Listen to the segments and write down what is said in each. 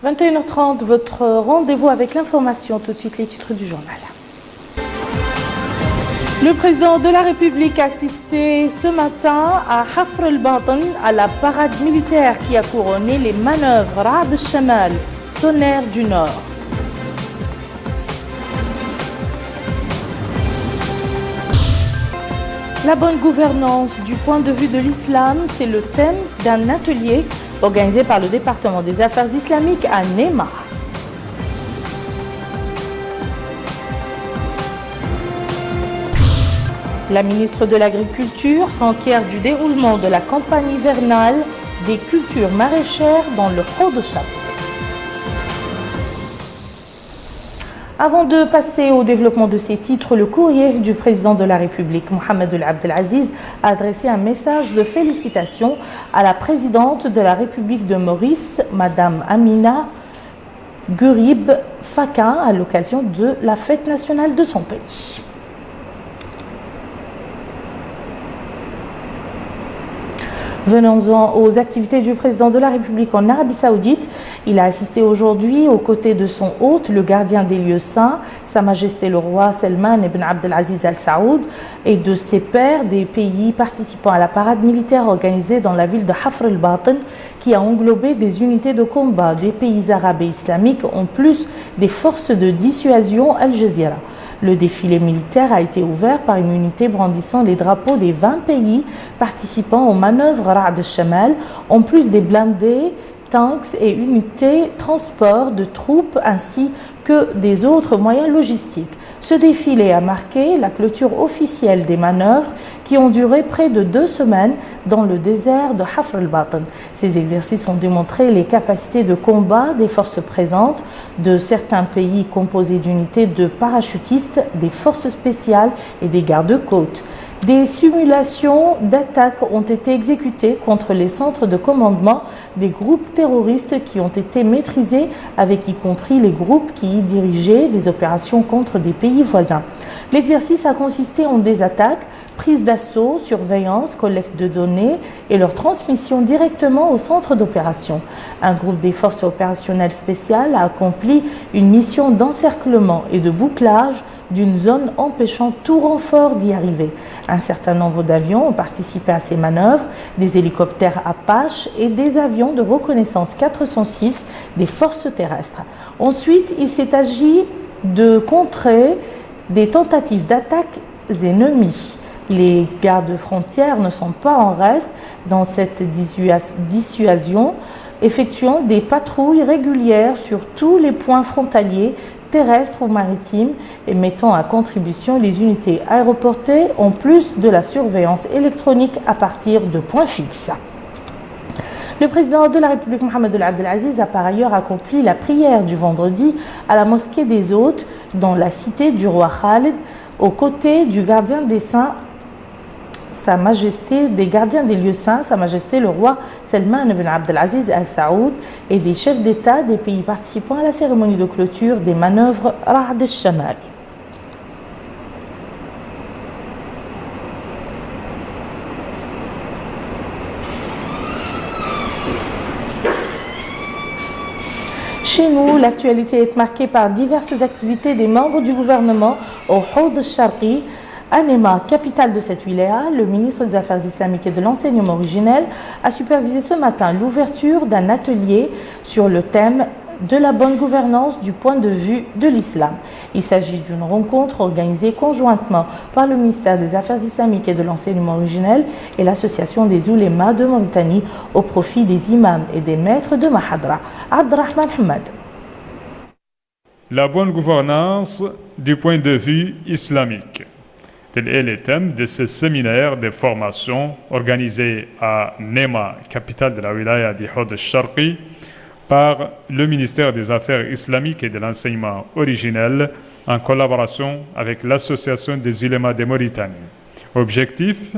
21h30, votre rendez-vous avec l'information. Tout de suite, les titres du journal. Le président de la République a assisté ce matin à Hafr al-Batin, à la parade militaire qui a couronné les manœuvres Ra'd al-Shamal, tonnerre du Nord. La bonne gouvernance du point de vue de l'islam, c'est le thème d'un atelier organisé par le département des affaires islamiques à Néma. La ministre de l'Agriculture s'enquiert du déroulement de la campagne hivernale des cultures maraîchères dans le Haut-de-Château. Avant de passer au développement de ces titres, le courrier du président de la République, Mohamed Ould Abdelaziz, a adressé un message de félicitations à la présidente de la République de Maurice, Madame Amina Gurib Fakin, à l'occasion de la fête nationale de son pays. Venons-en aux activités du président de la République en Arabie Saoudite. Il a assisté aujourd'hui aux côtés de son hôte, le gardien des lieux saints, Sa Majesté le roi Salman ibn Abdelaziz Al Saoud, et de ses pairs des pays participant à la parade militaire organisée dans la ville de Hafr al-Batin, qui a englobé des unités de combat des pays arabes et islamiques, en plus des forces de dissuasion Al Jazeera. Le défilé militaire a été ouvert par une unité brandissant les drapeaux des 20 pays participant aux manœuvres Ra'd al-Shamal, en plus des blindés, tanks et unités transport de troupes ainsi que des autres moyens logistiques. Ce défilé a marqué la clôture officielle des manœuvres qui ont duré près de 2 semaines dans le désert de Hafr al-Batin. Ces exercices ont démontré les capacités de combat des forces présentes de certains pays composés d'unités de parachutistes, des forces spéciales et des gardes-côtes. Des simulations d'attaques ont été exécutées contre les centres de commandement des groupes terroristes qui ont été maîtrisés, avec y compris les groupes qui y dirigeaient des opérations contre des pays voisins. L'exercice a consisté en des attaques, prise d'assaut, surveillance, collecte de données et leur transmission directement au centre d'opération. Un groupe des forces opérationnelles spéciales a accompli une mission d'encerclement et de bouclage d'une zone empêchant tout renfort d'y arriver. Un certain nombre d'avions ont participé à ces manœuvres, des hélicoptères Apache et des avions de reconnaissance 406 des forces terrestres. Ensuite, il s'est agi de contrer des tentatives d'attaque ennemies. Les gardes frontières ne sont pas en reste dans cette dissuasion, effectuant des patrouilles régulières sur tous les points frontaliers, terrestres ou maritimes, et mettant à contribution les unités aéroportées en plus de la surveillance électronique à partir de points fixes. Le président de la République, Mohamed Ould Abdelaziz, a par ailleurs accompli la prière du vendredi à la mosquée des Hôtes dans la cité du roi Khalid, aux côtés du gardien des saints, Sa Majesté, des gardiens des lieux saints, Sa Majesté le roi Salman ibn Abdelaziz Al Saoud, et des chefs d'État des pays participants à la cérémonie de clôture des manœuvres Ra'd al-Shamal. Chez nous, l'actualité est marquée par diverses activités des membres du gouvernement au Haut-de-Charqi. À Néma, capitale de cette wilaya, le ministre des Affaires islamiques et de l'enseignement originel a supervisé ce matin l'ouverture d'un atelier sur le thème de la bonne gouvernance du point de vue de l'islam. Il s'agit d'une rencontre organisée conjointement par le ministère des Affaires islamiques et de l'enseignement originel et l'association des oulémas de Mauritanie au profit des imams et des maîtres de Mahadra. Abdrahman Hamad. La bonne gouvernance du point de vue islamique. Tel est le thème de ce séminaire de formation organisé à Néma, capitale de la wilaya du Haut-de-Charqi, par le ministère des Affaires islamiques et de l'enseignement originel en collaboration avec l'Association des ulémas de Mauritanie. Objectif,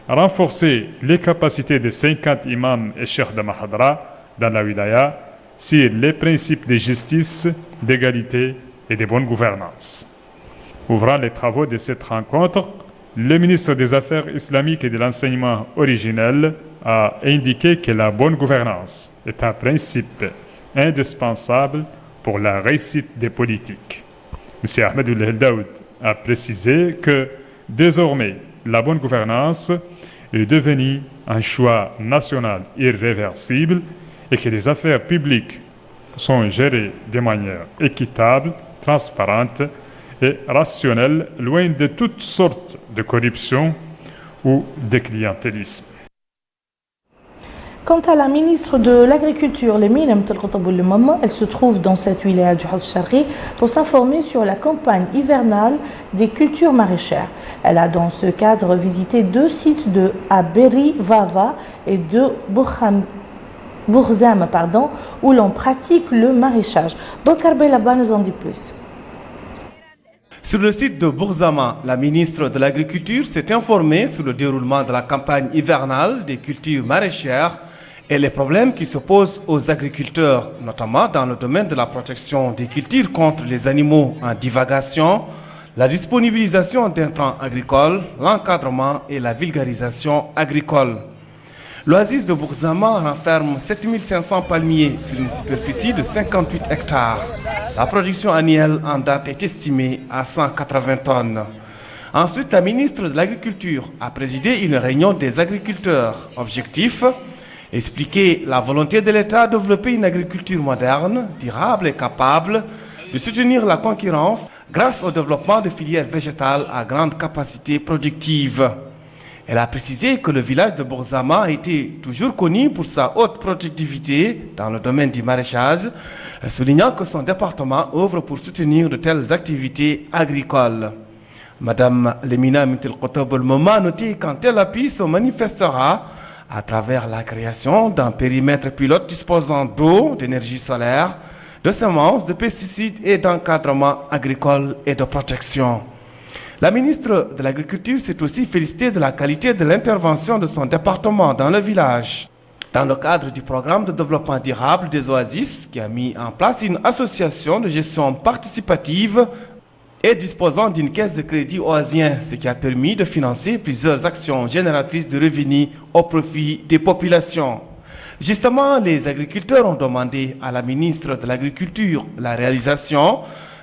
renforcer les capacités de 50 imams et cheikhs de Mahadra dans la wilaya sur les principes de justice, d'égalité et de bonne gouvernance. Ouvrant les travaux de cette rencontre, le ministre des Affaires islamiques et de l'enseignement originel a indiqué que la bonne gouvernance est un principe indispensable pour la réussite des politiques. M. Ahmed Ould Daoud a précisé que désormais, la bonne gouvernance est devenue un choix national irréversible et que les affaires publiques sont gérées de manière équitable, transparente et rationnelle, loin de toutes sortes de corruption ou de clientélisme. Quant à la ministre de l'Agriculture, elle se trouve dans cette wilaya du Hawd Sharqi pour s'informer sur la campagne hivernale des cultures maraîchères. Elle a dans ce cadre visité 2 sites à Berri Vava et de Bourzam, où l'on pratique le maraîchage. Bokar Belaba nous en dit plus. Sur le site de Bourzama, la ministre de l'Agriculture s'est informée sur le déroulement de la campagne hivernale des cultures maraîchères et les problèmes qui se posent aux agriculteurs, notamment dans le domaine de la protection des cultures contre les animaux en divagation, la disponibilisation d'intrants agricoles, l'encadrement et la vulgarisation agricole. L'oasis de Bourzama renferme 7500 palmiers sur une superficie de 58 hectares. La production annuelle en date est estimée à 180 tonnes. Ensuite, la ministre de l'Agriculture a présidé une réunion des agriculteurs. Objectif: expliquer la volonté de l'État de développer une agriculture moderne, durable et capable de soutenir la concurrence grâce au développement de filières végétales à grande capacité productive. Elle a précisé que le village de Bourzama a été toujours connu pour sa haute productivité dans le domaine du maraîchage, soulignant que son département œuvre pour soutenir de telles activités agricoles. Madame Lemina Mintil Kotob El-Moma a noté qu'un tel appui se manifestera à travers la création d'un périmètre pilote disposant d'eau, d'énergie solaire, de semences, de pesticides et d'encadrement agricole et de protection. La ministre de l'Agriculture s'est aussi félicitée de la qualité de l'intervention de son département dans le village. Dans le cadre du programme de développement durable des oasis, qui a mis en place une association de gestion participative et disposant d'une caisse de crédit oasien, ce qui a permis de financer plusieurs actions génératrices de revenus au profit des populations. Justement, les agriculteurs ont demandé à la ministre de l'Agriculture la réalisation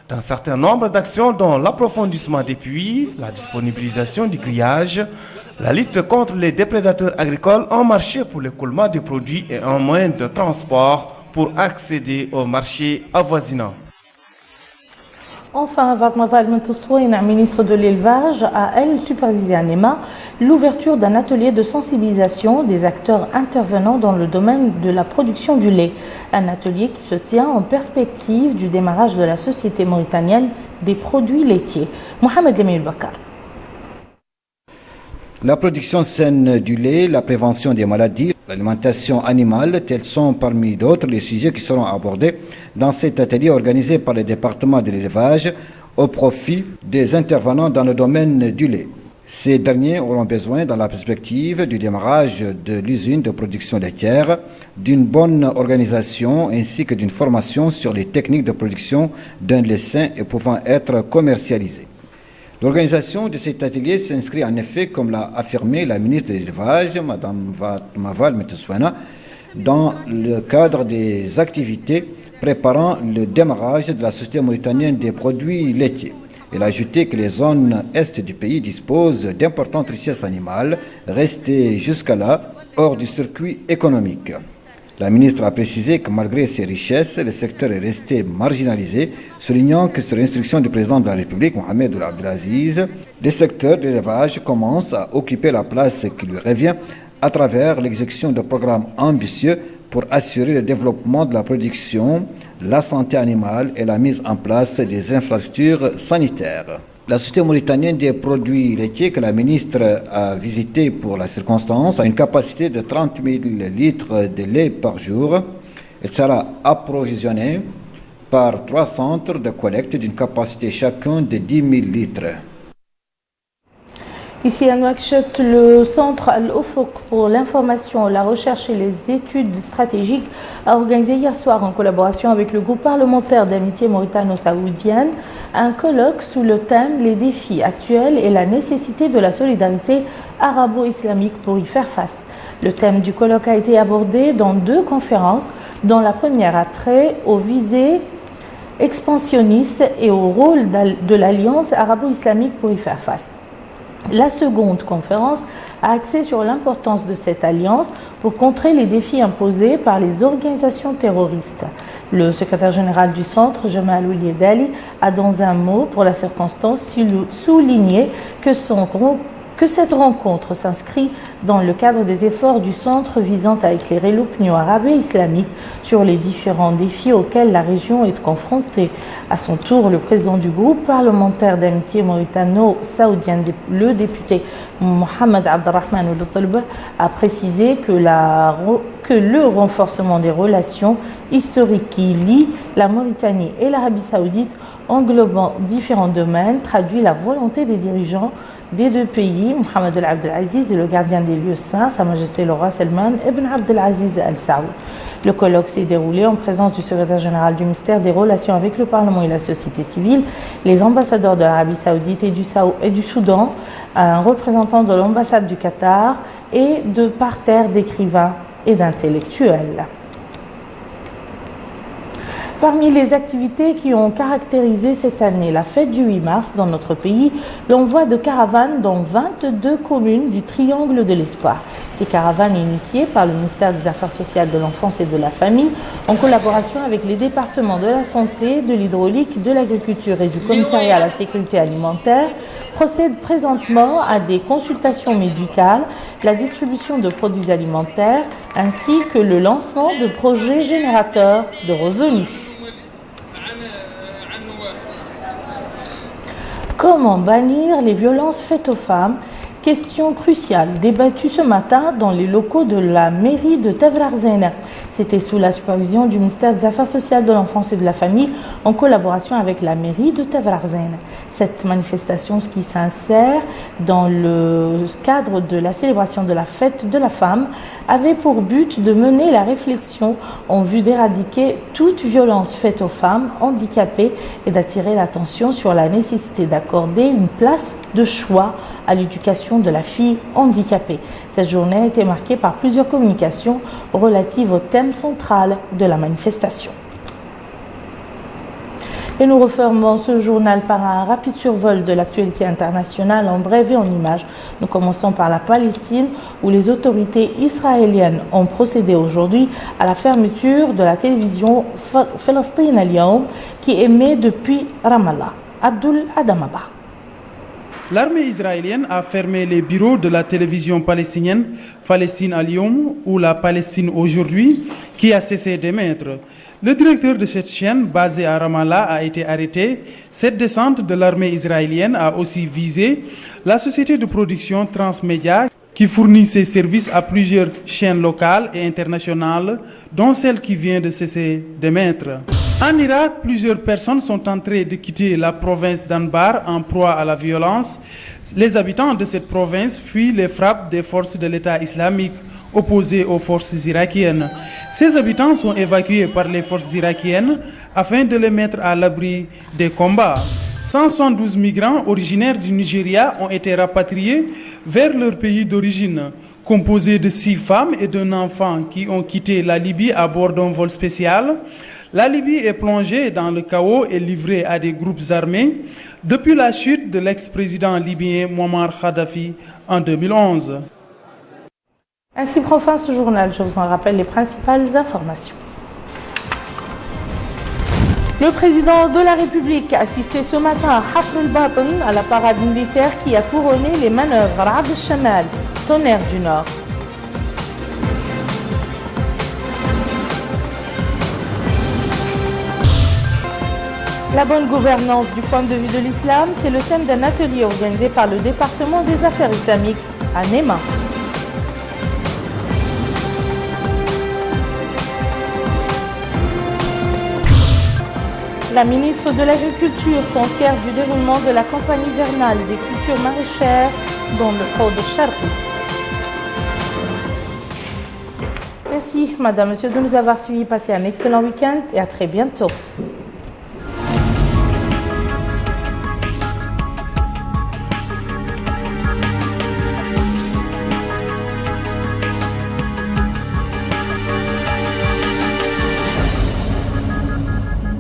d'un certain nombre d'actions dont l'approfondissement des puits, la disponibilisation du grillage, la lutte contre les déprédateurs agricoles, un marché pour l'écoulement des produits et un moyen de transport pour accéder au marché avoisinant. Enfin, Fatma Mentoussouine, ministre de l'Élevage, a, elle, supervisé à Nema l'ouverture d'un atelier de sensibilisation des acteurs intervenant dans le domaine de la production du lait. Un atelier qui se tient en perspective du démarrage de la Société mauritanienne des produits laitiers. Mohamed Lemil Bakar. La production saine du lait, la prévention des maladies, l'alimentation animale, tels sont parmi d'autres les sujets qui seront abordés dans cet atelier organisé par le département de l'élevage au profit des intervenants dans le domaine du lait. Ces derniers auront besoin, dans la perspective du démarrage de l'usine de production laitière, d'une bonne organisation ainsi que d'une formation sur les techniques de production d'un lait sain et pouvant être commercialisé. L'organisation de cet atelier s'inscrit en effet, comme l'a affirmé la ministre de l'Élevage, Mme Fatma Mentoussouine, dans le cadre des activités préparant le démarrage de la Société mauritanienne des produits laitiers. Elle a ajouté que les zones est du pays disposent d'importantes richesses animales, restées jusqu'à-là hors du circuit économique. La ministre a précisé que malgré ces richesses, le secteur est resté marginalisé, soulignant que sur l'instruction du président de la République, Mohamed Ould Abdelaziz, le secteur de l'élevage commence à occuper la place qui lui revient à travers l'exécution de programmes ambitieux pour assurer le développement de la production, la santé animale et la mise en place des infrastructures sanitaires. La Société mauritanienne des produits laitiers que la ministre a visitée pour la circonstance a une capacité de 30 000 litres de lait par jour. Elle sera approvisionnée par 3 centres de collecte d'une capacité chacun de 10 000 litres. Ici à Nouakchott, le centre Al-Ufuk pour l'information, la recherche et les études stratégiques a organisé hier soir en collaboration avec le groupe parlementaire d'amitié mauritano-saoudienne un colloque sous le thème « Les défis actuels et la nécessité de la solidarité arabo-islamique pour y faire face ». Le thème du colloque a été abordé dans 2 conférences, dont la première a trait aux visées expansionnistes et au rôle de l'Alliance arabo-islamique pour y faire face. La seconde conférence a axé sur l'importance de cette alliance pour contrer les défis imposés par les organisations terroristes. Le secrétaire général du centre, Jamal Ouliedali, a dans un mot pour la circonstance souligné que cette rencontre s'inscrit dans le cadre des efforts du centre visant à éclairer l'opinion arabe et islamique sur les différents défis auxquels la région est confrontée. À son tour, le président du groupe parlementaire d'amitié mauritano-saoudien, le député Mohamed Abdelrahman Ould-Talba, a précisé que le renforcement des relations historiques qui lient la Mauritanie et l'Arabie saoudite, englobant différents domaines, traduit la volonté des dirigeants des deux pays, Mohamed El Abdelaziz et le gardien des lieux saints, Sa Majesté le roi Salman ibn Abdelaziz Al Saoud. Le colloque s'est déroulé en présence du secrétaire général du ministère des Relations avec le Parlement et la société civile, les ambassadeurs de l'Arabie saoudite et du Soudan, un représentant de l'ambassade du Qatar et de parterres d'écrivains et d'intellectuels. Parmi les activités qui ont caractérisé cette année la fête du 8 mars dans notre pays, l'envoi de caravanes dans 22 communes du Triangle de l'Espoir. Ces caravanes initiées par le ministère des Affaires sociales, de l'Enfance et de la Famille, en collaboration avec les départements de la Santé, de l'Hydraulique, de l'Agriculture et du Commissariat à la Sécurité alimentaire, procèdent présentement à des consultations médicales, la distribution de produits alimentaires, ainsi que le lancement de projets générateurs de revenus. Comment bannir les violences faites aux femmes? Question cruciale débattue ce matin dans les locaux de la mairie de Tavrarzena. C'était sous la supervision du ministère des Affaires sociales, de l'Enfance et de la Famille en collaboration avec la mairie de Tavrarzena. Cette manifestation qui s'insère dans le cadre de la célébration de la fête de la femme avait pour but de mener la réflexion en vue d'éradiquer toute violence faite aux femmes handicapées et d'attirer l'attention sur la nécessité d'accorder une place de choix à l'éducation de la fille handicapée. Cette journée a été marquée par plusieurs communications relatives au thème central de la manifestation. Et nous refermons ce journal par un rapide survol de l'actualité internationale en bref et en images. Nous commençons par la Palestine où les autorités israéliennes ont procédé aujourd'hui à la fermeture de la télévision Palestine Al Yawm qui émet depuis Ramallah. Abdul Adamaba. L'armée israélienne a fermé les bureaux de la télévision palestinienne Palestine Al Yawm ou la Palestine aujourd'hui qui a cessé d'émettre. Le directeur de cette chaîne basée à Ramallah a été arrêté. Cette descente de l'armée israélienne a aussi visé la société de production Transmédia qui fournit ses services à plusieurs chaînes locales et internationales, dont celle qui vient de cesser d'émettre. En Irak, plusieurs personnes sont en train de quitter la province d'Anbar en proie à la violence. Les habitants de cette province fuient les frappes des forces de l'État islamique opposées aux forces irakiennes. Ces habitants sont évacués par les forces irakiennes afin de les mettre à l'abri des combats. 172 migrants originaires du Nigeria ont été rapatriés vers leur pays d'origine, composés de 6 femmes et d'un enfant qui ont quitté la Libye à bord d'un vol spécial. La Libye est plongée dans le chaos et livrée à des groupes armés depuis la chute de l'ex-président libyen Muammar Kadhafi en 2011. Ainsi prend fin ce journal. Je vous en rappelle les principales informations. Le président de la République a assisté ce matin à Hafr al-Batin, à la parade militaire qui a couronné les manœuvres Ra'd al-Shamal, Tonnerre du Nord. La bonne gouvernance du point de vue de l'islam, c'est le thème d'un atelier organisé par le département des affaires islamiques à Néma. La ministre de l'Agriculture s'enquiert du déroulement de la campagne hivernale des cultures maraîchères dans le Haut de Charqi. Merci, madame, monsieur, de nous avoir suivis. Passez un excellent week-end et à très bientôt.